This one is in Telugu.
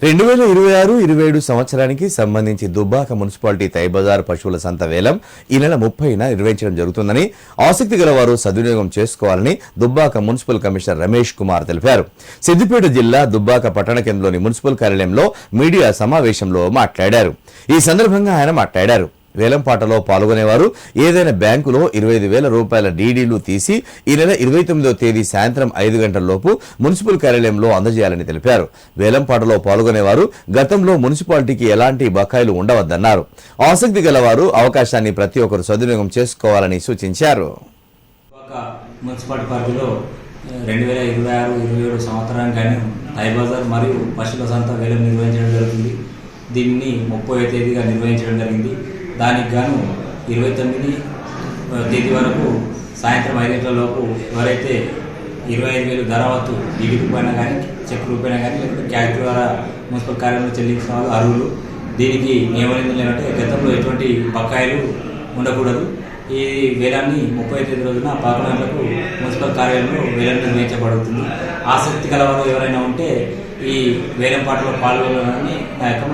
2026-27 సంవత్సరానికి సంబంధించి దుబ్బాక మున్సిపాలిటీ తైబజార్ పశువుల సంత వేలం ఈ నెల 30న నిర్వహించడం జరుగుతుందని ఆసక్తి గలవారు సద్వినియోగం చేసుకోవాలని దుబ్బాక మున్సిపల్ కమిషనర్ రమేష్ కుమార్ తెలిపారు. సిద్దిపేట జిల్లా దుబ్బాక పట్టణ కేంద్రంలోని మున్సిపల్ కార్యాలయంలో మీడియా సమావేశంలో మాట్లాడారు. ఈ సందర్భంగా ఆయన మాట్లాడారు. వేలంపాటలో పాల్గొనేవారు ఏదైనా బ్యాంకులో 25,000 రూపాయల డీడీలు తీసి ఈ నెల 29వ తేదీ సాయంత్రం 5 గంటలలోపు మున్సిపల్ కార్యాలయంలో అందజేయాలని తెలిపారు. వేలంపాటలో పాల్గొనేవారు గతంలో మున్సిపాలిటీకి ఎలాంటి బకాయిలు ఉండవద్దన్నారు. ఆసక్తి గలవారు అవకాశాన్ని ప్రతి ఒక్కరు సద్వినియోగం చేసుకోవాలని సూచించారు. మున్సిపాలిటీ పరిధిలో 2026-27 సంవత్సరానికి తైబజార్ మరియు పశువుల సంత వేలం నిర్వహించడం జరుగుతుంది. దీన్ని 30వ తేదీగా నిర్వహించడం జరిగింది. దానికి గాను 29 తేదీ వరకు సాయంత్రం 5 గంటలలోపు ఎవరైతే 25,000 ధరవత్తు డిడి రూపాయన కానీ చెక్ రూపాయన కానీ లేకపోతే క్యాష్ ద్వారా మున్సిపల్ కార్యాలయంలో చెల్లించిన వాళ్ళు అర్హులు. దీనికి నియమం ఏంటంటే గతంలో ఎటువంటి బకాయిలు ఉండకూడదు. ఈ వేలాన్ని 30వ తేదీ రోజున 11 గంటలకు మున్సిపల్ కార్యాలయంలో వేలం నిర్వహించబడుతుంది. ఆసక్తి కలవారు ఎవరైనా ఉంటే ఈ వేలం పాటలో పాల్గొనాలని నా యొక్క